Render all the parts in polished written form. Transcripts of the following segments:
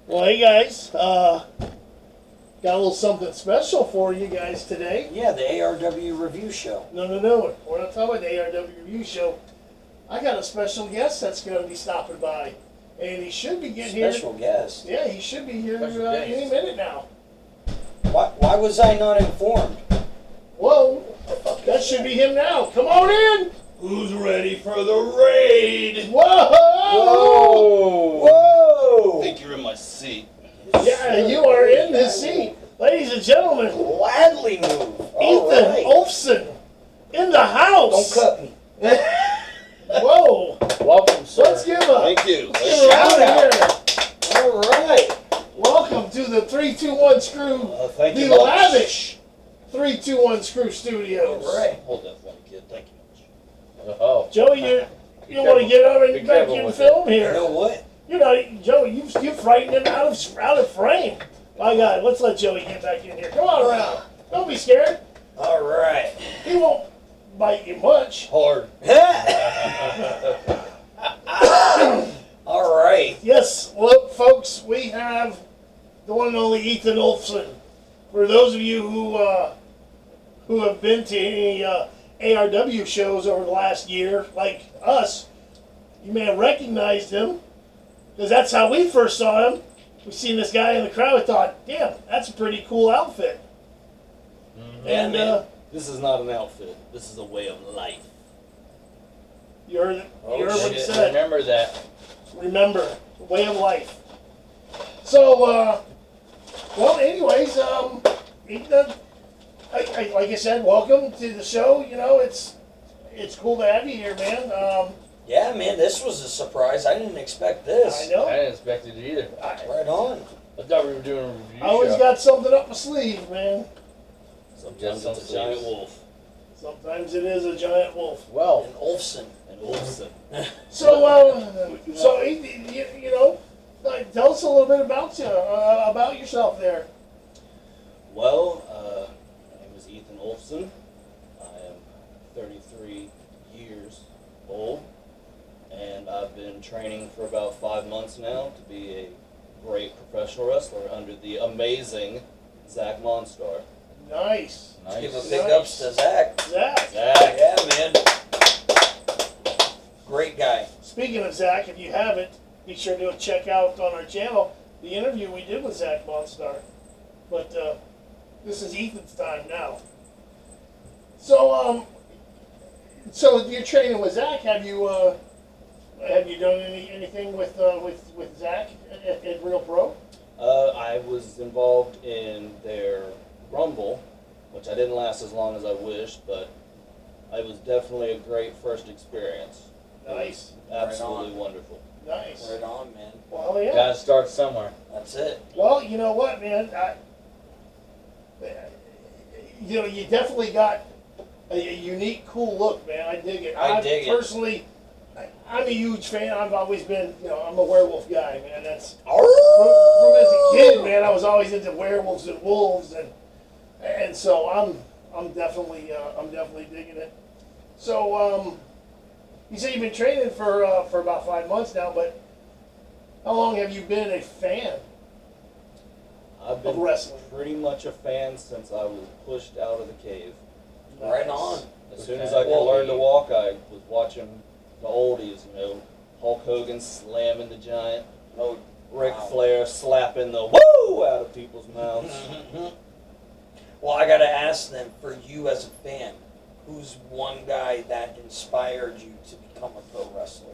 Well, hey guys, got a little something special for you guys today. Yeah, the ARW review show. No, we're not talking about the ARW review show. I got a special guest that's going to be stopping by, and he should be getting here. Special guest. Yeah, he should be here any minute now. Why was I not informed? Whoa, that should be him now. Come on in. Who's ready for the raid? Whoa! Whoa! Whoa! I think you're in my seat. Yeah, you are in this seat. Ladies and gentlemen, Gladly move. Ethan Ulfson in the house. Don't cut me. Whoa. Welcome, sir. Let's give a Thank you. give a Shout round out. here. All right. Welcome to the 321 Screw, Thank the you much. lavish 321 Screw Studios. All right. Hold that for me, kid. Thank you much. Oh, Joey, you want to get over Be and back careful in with film You here? know what? You know, Joey, you frightened him out of frame. My God, let's let Joey get back in here. Come on around. Don't be scared. All right. He won't bite you much. Hard. All right. Yes, look, folks, we have the one and only Ethan Ulfson. For those of you who have been to any ARW shows over the last year, like us, you may have recognized him, because that's how we first saw him. We seen this guy in the crowd, we thought, damn, that's a pretty cool outfit. And This is not an outfit. This is a way of life. you heard what he shit. said. Remember that. Remember, way of life. So, well, anyways, Ethan, like I said, welcome to the show. You know, it's cool to have you here, man. Yeah, man, this was a surprise. I didn't expect this. I know. I didn't expect it either. Right on. I thought we were doing a review I always show. got something up my sleeve, man. Sometimes Just it's a some giant sleeves. wolf. Sometimes it is a giant wolf. Well, And Ulfson. And Olsen. So Ethan, you know, tell us a little bit about yourself there. Well, my name is Ethan Ulfson. I am 33 years old, and I've been training for about 5 months now to be a great professional wrestler under the amazing Zack Monstar. Nice. nice. Give a big ups to Zack. Zach. Zack. Yeah, man. Great guy. Speaking of Zach, if you haven't, be sure to check out on our channel the interview we did with Zack Monstar. But this is Ethan's time now. So so you're training with Zack. Have you done anything with Zack at Real Pro? I was involved in their Rumble, which I didn't last as long as I wished, but it was definitely a great first experience. Nice. Absolutely wonderful. Nice. Right on, man. Well, yeah. Gotta start somewhere. That's it. Well, you know what, man? You definitely got a unique, cool look, man. I dig it. I dig it. Personally, I'm a huge fan. I've always been, I'm a werewolf guy, man. That's from as a kid, man. I was always into werewolves and wolves, and so I'm definitely digging it. So, you say you've been training for about 5 months now, but how long have you been a fan I've of been wrestling? pretty much a fan since I was pushed out of the cave. Right Nice. on. As soon as I could Well, learn to walk, I was watching the oldies, Hulk Hogan slamming the giant, Oh, Ric wow. Flair slapping the woo out of people's mouths. Well, I gotta ask then, for you as a fan, who's one guy that inspired you to become a pro wrestler?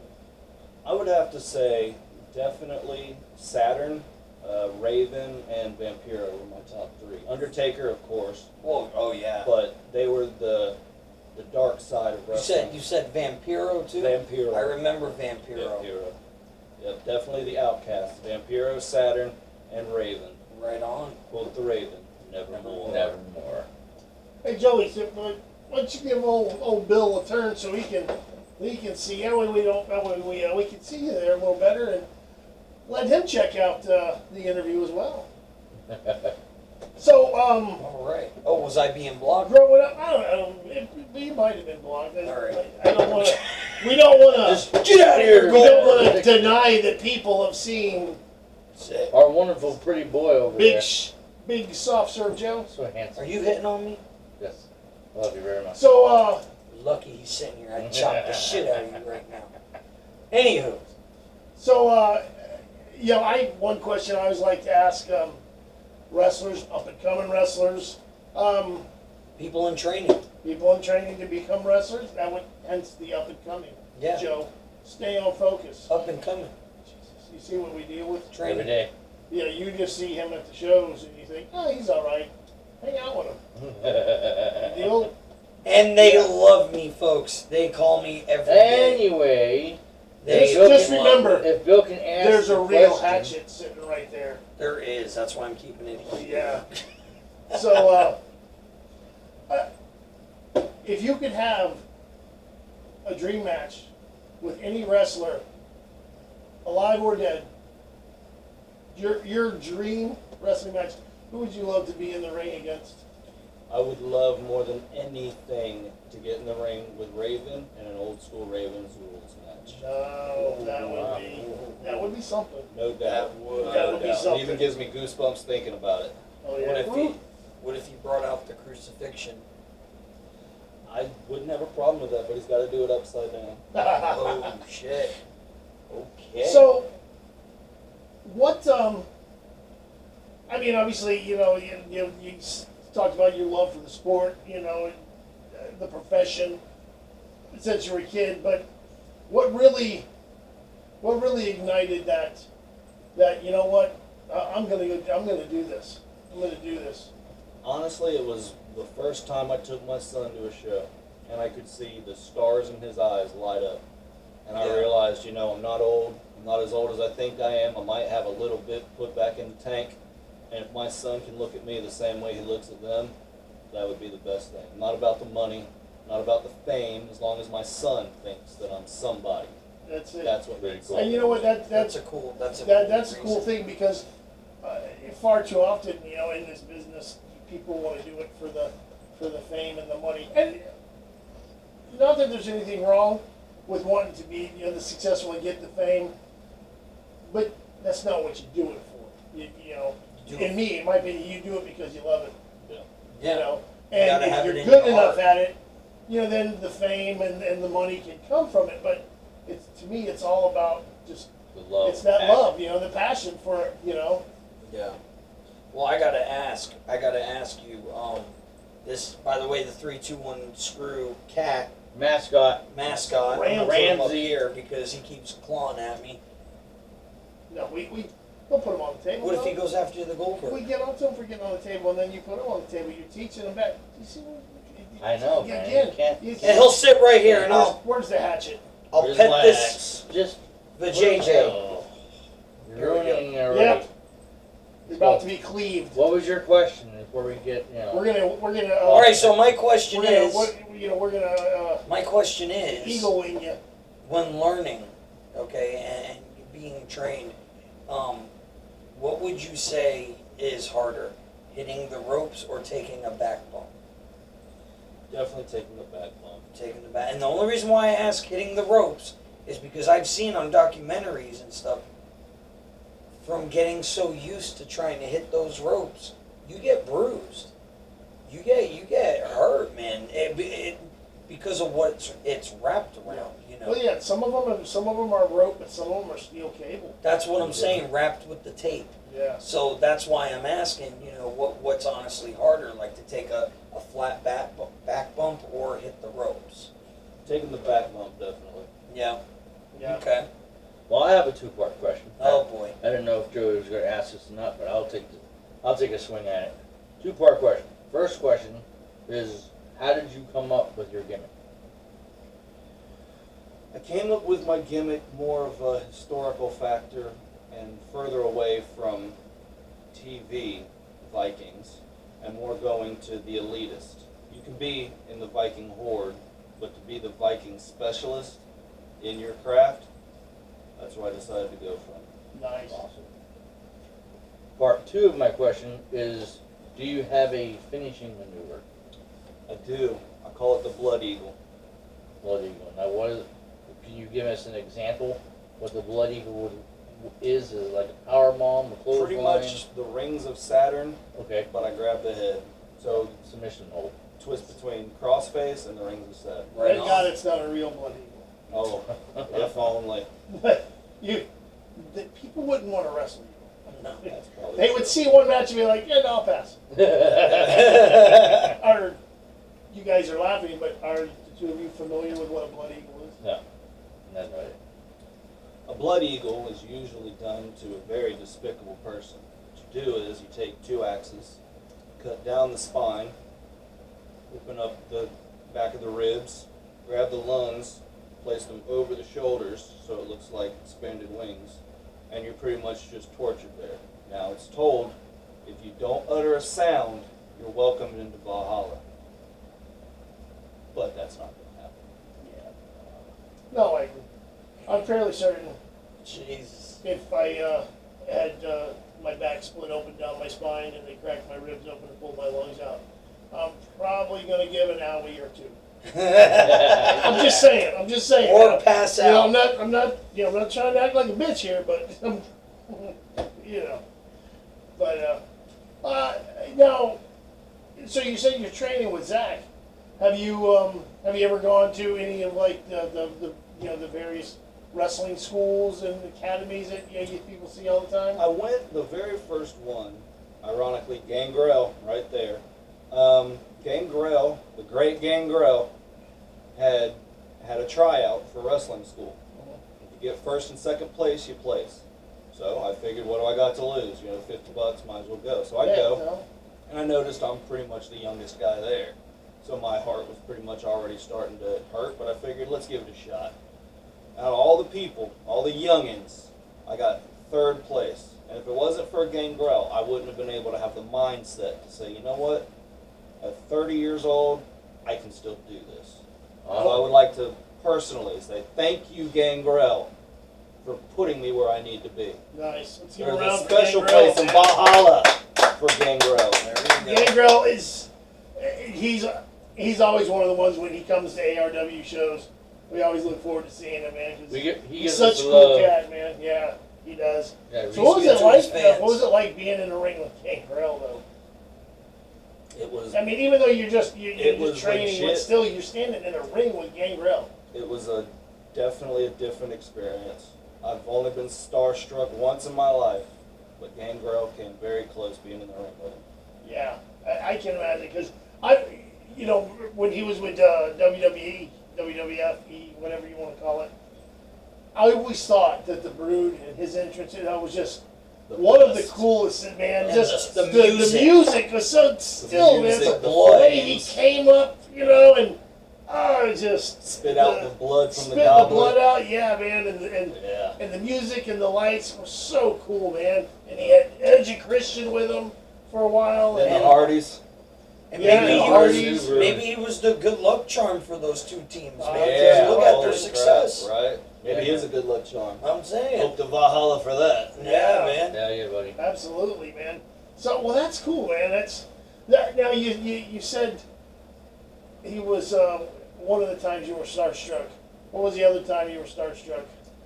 I would have to say definitely Saturn, Raven, and Vampiro were my top three. Undertaker, of course, Well, oh yeah. but they were the dark side of You wrestling. said Vampiro too? Vampiro. I remember Vampiro. Vampiro. Yep, definitely the outcasts. Vampiro, Saturn, and Raven. Right on. Quote the Raven, nevermore. Nevermore. Hey Joey, why don't you give old Bill a turn so he can see? That way we can see you there a little better, and let him check out the interview as well. So, All right. Oh, was I being blocked? growing up, I don't know. You might have been blocked. All right. I don't want to. We don't want to. Just get out of here. We don't want to deny that people have seen Sick. Our wonderful pretty boy over there. Big soft serve Joe. So handsome. Are you hitting on me? Yes. Love you very much. So, Lucky he's sitting here. I'd chop the shit out of you right now. Anywho. So, one question I always like to ask wrestlers, up and coming wrestlers, People in training. people in training to become wrestlers. That would hence the up and coming. Yeah. Joe, stay on focus. Up and coming. Jesus, you see what we deal with? Every Training. day. Yeah, you just see him at the shows and you think, oh, he's all right. Hang out with him. Deal. And they love me, folks. They call me every day. Anyway, They Just love remember, me. if Bill can ask there's a the real question, hatchet sitting right there. There is. That's why I'm keeping it here. Yeah. So, if you could have a dream match with any wrestler, alive or dead, your dream wrestling match, who would you love to be in the ring against? I would love more than anything to get in the ring with Raven and an old school Ravens rules match. No, that would be something. No doubt. That would be It something. even gives me goosebumps thinking about it. Oh What yeah. if he brought out the crucifixion? I wouldn't have a problem with that, but he's got to do it upside down. Oh shit. Okay. So, what? I mean, obviously, you talked about your love for the sport, the profession since you were a kid. But what really ignited that? You know what? I'm gonna do this. I'm gonna do this. Honestly, it was the first time I took my son to a show, and I could see the stars in his eyes light up. And I Yeah. realized, I'm not old. I'm not as old as I think I am. I might have a little bit put back in the tank. And if my son can look at me the same way he looks at them, that would be the best thing. Not about the money, not about the fame, as long as my son thinks that I'm somebody. That's it. That's what Very makes cool. And you know what? That's a cool. That's a cool reason. thing because far too often, in this business, people want to do it for the fame and the money. And not that there's anything wrong with wanting to be the successful and get the fame, but that's not what you do it for. In my opinion, you do it because you love it. Yeah. And gotta if have you're it in good your enough heart. at it, then the fame and the money can come from it. But to me, it's all about just the love. it's that passion. love, the passion for it, Yeah. Well, I gotta ask you. This, by the way, the 321SCREW cat Mascot. mascot. Ramsey. I'm gonna put him up here because he keeps clawing at me. No, we'll put them on the table. What if he no? goes after the We Goldberg? get on to them for getting on the table, and then you put them on the table. You're teaching them back. You see what? I know, man. You can't- And he'll sit right here, and Where's the hatchet? I'll Where's pet my this axe? Just the JJ. Oh, There you're we go. ruining it already. Yep. It's about to be cleaved. What was your question before we get, We're gonna. All right. So my question we're gonna, is, we're gonna my question is, eagle wing you. when learning, okay, and being trained, what would you say is harder, hitting the ropes or taking a back bump? Definitely taking the back bump. Taking the back, and the only reason why I ask hitting the ropes is because I've seen on documentaries and stuff, from getting so used to trying to hit those ropes, you get bruised, you get hurt, man. Because of what it's wrapped around, Well, yeah. Some of them are rope, but some of them are steel cable. That's what I'm saying, wrapped with the tape. Yeah. So that's why I'm asking, what's honestly harder, like to take a flat back bump or hit the ropes? Taking the back bump, definitely. Yeah. Yeah. Okay. Well, I have a two-part question. Oh boy. I didn't know if Joey was going to ask this or not, but I'll take a swing at it. Two-part question. First question is, how did you come up with your gimmick? I came up with my gimmick more of a historical factor and further away from TV Vikings and more going to the elitist. You can be in the Viking horde, but to be the Viking specialist in your craft, that's where I decided to go from. Nice. Awesome. Part two of my question is, do you have a finishing maneuver? I do. I call it the Blood Eagle. Blood Eagle. Now, can you give us an example what the Blood Eagle is? Is it like a power bomb, a clothesline? Pretty much the rings of Saturn, Okay. but I grab the head. So Submission hold. twist between crossface and the rings of Saturn. Thank God it's not a real blood eagle. Oh, if only. But people wouldn't want to wrestle you. No. That's probably They true. would see one match and be like, yeah, no, I'll pass. Are you guys are laughing, but are the two of you familiar with what a blood eagle is? No. That's right. A blood eagle is usually done to a very despicable person. What you do is you take 2 axes, cut down the spine, open up the back of the ribs, grab the lungs, place them over the shoulders so it looks like expanded wings, and you're pretty much just tortured there. Now it's told if you don't utter a sound, you're welcomed into Valhalla. But that's not going to happen. Yeah. No, I'm fairly certain Jesus. if I had my back split open down my spine and they cracked my ribs open and pulled my lungs out, I'm probably going to give an owie or 2. I'm just saying. Or pass You know, out. I'm not trying to act like a bitch here, but you know. But now, so you said you're training with Zack. Have you ever gone to any of like the various wrestling schools and academies that you people see all the time? I went the very first one, ironically, Gangrel, right there. Gangrel, the great Gangrel, had a tryout for wrestling school. If you get first and second place, you place. So I figured, what do I got to lose? $50, might as well go. So I go, No? and I noticed I'm pretty much the youngest guy there. So my heart was pretty much already starting to hurt, but I figured, let's give it a shot. Out of all the people, all the youngins, I got 3rd place. And if it wasn't for Gangrel, I wouldn't have been able to have the mindset to say, you know what? At 30 years old, I can still do this. So I would like to personally say thank you, Gangrel, for putting me where I need to be. Nice. Let's give There's a a round for special Gangrel. place in Valhalla for Gangrel. Gangrel is he's always one of the ones when he comes to ARW shows. We always look forward to seeing him, man. 'Cause He he's gives such us a the cool love. cat, man. Yeah, he does. Yeah, So what was it to like? his fans. What was it like being in the ring with Gangrel, though? It was I mean, even though you're It just was training, but legit. still you're standing in a ring with Gangrel. definitely a different experience. I've only been starstruck once in my life, but Gangrel came very close being in the ring with him. Yeah, I can imagine because when he was with WWE, WWF, whatever you want to call it, I always thought that the Brood and his entrance, was just one of the best. coolest, man. And Just the the music. music was so still, man. music, The the way he flames. came up, and just Spit out the blood from spit the the goblet. blood out, yeah, man, and Yeah. the music and the lights were so cool, man. And he had Edge and Christian with him for a while, And the and Hardys. And Yeah, maybe, the he Hardys. maybe he was the good luck charm for those 2 teams, man. 'cause Yeah, look at holy their crap, success. right? Maybe he is a good luck charm. I'm saying. Hope to Valhalla for that. Yeah, man. Yeah, yeah, buddy. absolutely, man. So, well, that's cool, man. That. Now, you said he was one of the times you were starstruck. What was the other time you were starstruck?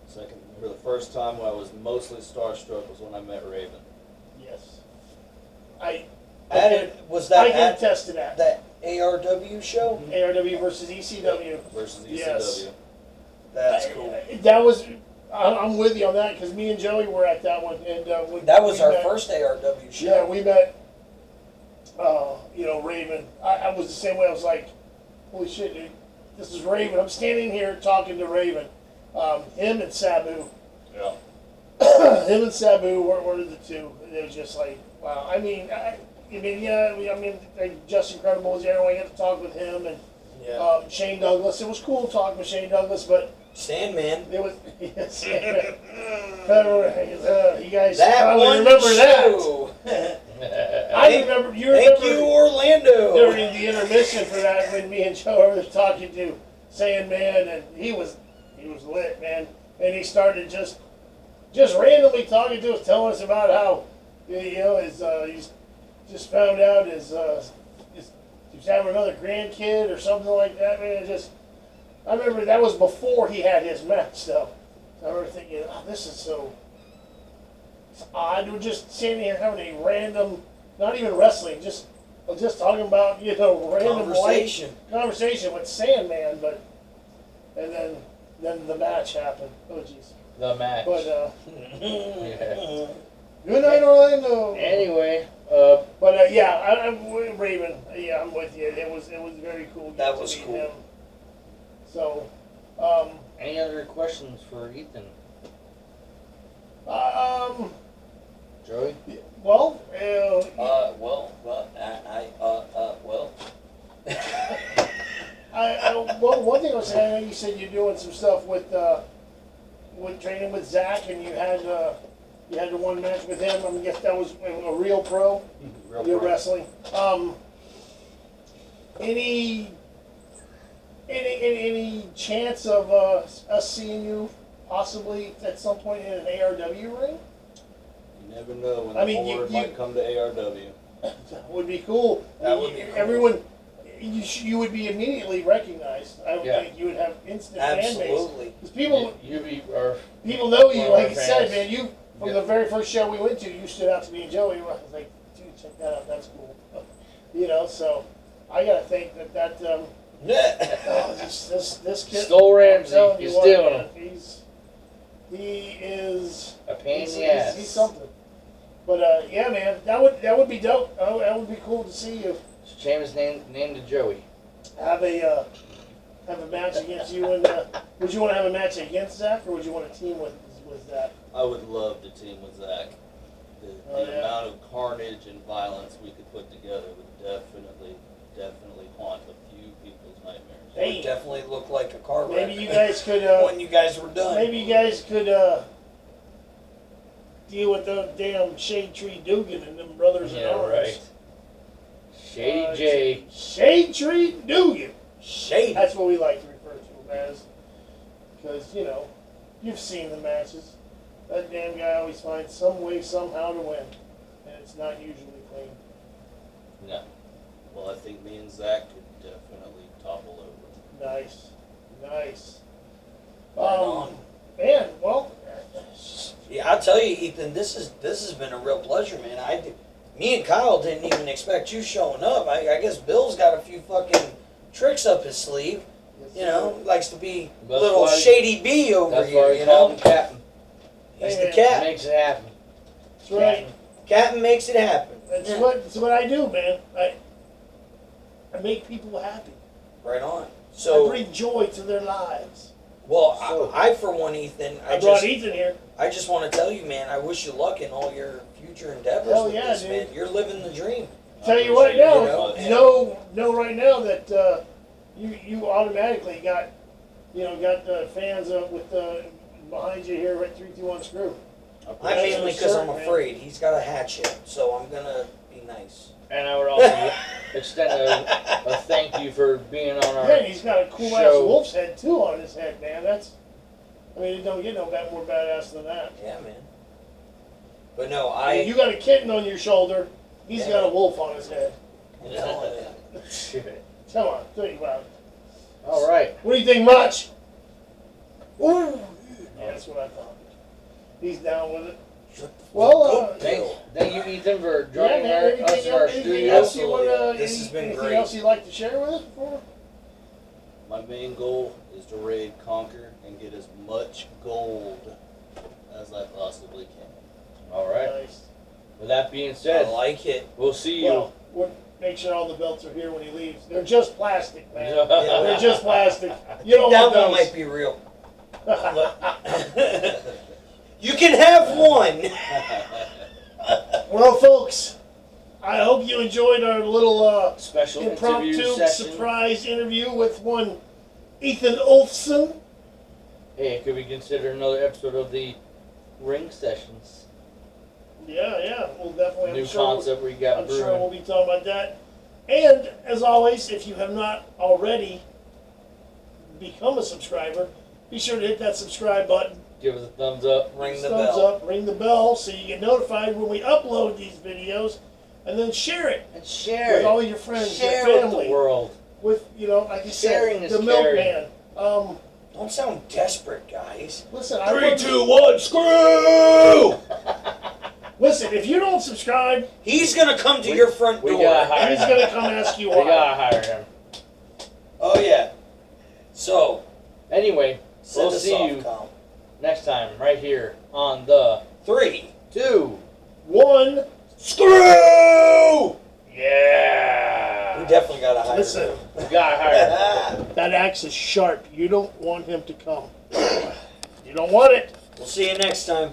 Second, remember the first time when I was mostly starstruck was when I met Raven. Yes, I Was I that can at attest to that. that ARW show? ARW versus ECW. Versus ECW. Yes. That's cool. That was. I'm with you on that because me and Joey were at that one, and That was we our met- first ARW show. Yeah, we met. Raven. I was the same way. I was like, holy shit, dude, this is Raven. I'm standing here talking to Raven. Him and Sabu. Yeah. Him and Sabu were the two. It was just like, wow. I mean, Just Incredible was there. I got to talk with him and Yeah. Shane Douglas. It was cool talking with Shane Douglas, but Sandman. it was yes, you guys That probably one remember that. show. I remember. You Thank remember you, Orlando. during the intermission for that when me and Joe were talking to Sandman, and he was lit, man. And he started just randomly talking to us, telling us about how he's just found out he's having another grandkid or something like that, man. I remember that was before he had his match, though. I remember thinking, oh, this is so it's odd. We're just standing here having a random, not even wrestling, just talking about, you know, random conversation with Sandman, but and then the match happened. Oh jeez. The match. But Yeah. good night, Orlando. Anyway, But yeah, I'm Raven. Yeah, I'm with you. It was very cool. That to was meet cool. him. So, any other questions for Ethan? Joey? well, Well. well, one thing I was saying, I know you said you're doing some stuff with training with Zack, and you had the one match with him. I guess that was a real pro. Real wrestling. Any chance of us seeing you possibly at some point in an ARW ring? You never know when I the mean, Horde might come to ARW. That would be cool. That would be cool. Everyone, you would be immediately recognized. I would think you would have instant fan base. Absolutely. Because people know you. one of Like our you said, fans. man, you from the very first show we went to, you stood out to me and Joey. I was like, dude, check that out. That's cool. You know, so I gotta think that this kid, Skull Ramsey, I'm telling he's you what, stealing man, him. he is A pain in the he's ass. something. But yeah, man, that would be dope. That would be cool to see you Seamus named to Joey. have a match against you. And would you want to have a match against Zack, or would you want to team with Zack? I would love to team with Zack. The Yeah. amount of carnage and violence we could put together would definitely haunt a few people's nightmares. Hey. It would definitely look like a car wreck. Maybe you guys could. when you guys were done. Maybe you guys could deal with the damn Shade Tree Dugan and them brothers in arms. Right. Shady J. Shade Tree Dugan. Shady. That's what we like to refer to him as. Because, you know, you've seen the matches. That damn guy always finds some way, somehow to win. And it's not usually clean. No. Well, I think me and Zack could definitely topple over. Nice. Nice. Right on. Man, well, Yeah, I'll tell you, Ethan, this has been a real pleasure, man. Me and Kyle didn't even expect you showing up. I guess Bill's got a few fucking tricks up his sleeve. You know, likes to be That's little why- Shady B over That's here, why you we call know? him Captain. He's Hey, the cat. Makes it happen. that's right. Captain makes it happen. That's Yeah. what I do, man. I make people happy. Right on. I So, bring joy to their lives. well, So- I for one, Ethan, I brought Ethan here. I just want to tell you, man, I wish you luck in all your future endeavors Hell with yeah, this, dude. man. You're living the dream. Tell you what, appreciate it now, very much. know right now that you automatically got the fans with behind you here at 321SCREW. I'm That's mainly for because sure, I'm man. afraid. He's got a hatchet, so I'm gonna be nice. And I would also extend a thank you for being on our Man, he's got a cool ass show. wolf's head too on his head, man. It don't get no more badass than that. Yeah, man. But no, You got a kitten on your shoulder. He's Yeah. got a wolf on his head. I'm telling you. Shit. Come on, think about it. All right. What do you think, Much? Ooh, yeah, that's what I thought. He's down with it. Well, Thank you, Ethan, for yeah, joining man. us in our Anything studio. else you want? This has been anything great. else you'd like to share with us before? My main goal is to raid, conquer, and get as much gold as I possibly can. All right. Nice. With that being I said, like it. we'll see you. Well, make sure all the belts are here when he leaves. They're just plastic, man. Yeah. They're just plastic. You don't That want one those. might be real. You can have one. Well, folks, I hope you enjoyed our little Special interview impromptu session. surprise interview with one Ethan Ulfson. Hey, it could be considered another episode of the Ring Sessions. Yeah, we'll definitely. New I'm sure concept we got I'm brewing. sure we'll be talking about that. And as always, if you have not already become a subscriber, be sure to hit that subscribe button. Give us a thumbs up. Ring the Thumbs bell. up, ring the bell, so you get notified when we upload these videos, and then share it And share with it. all your friends, Share your with family, the world. with like you Sharing said, is the caring. milkman. Don't sound desperate, guys. Listen, I 3, wouldn't- 2, 1, screw! listen, if you don't subscribe, He's gonna come to your front we door. gotta hire he's him. going to come ask you We why. gotta hire him. Oh yeah. So Anyway, send we'll us see off, you Kyle. next time right here on the 3, 2. 1. screw! Yeah. We definitely gotta hire Listen, him. We gotta hire him. that axe is sharp. You don't want him to come. You don't want it. We'll see you next time.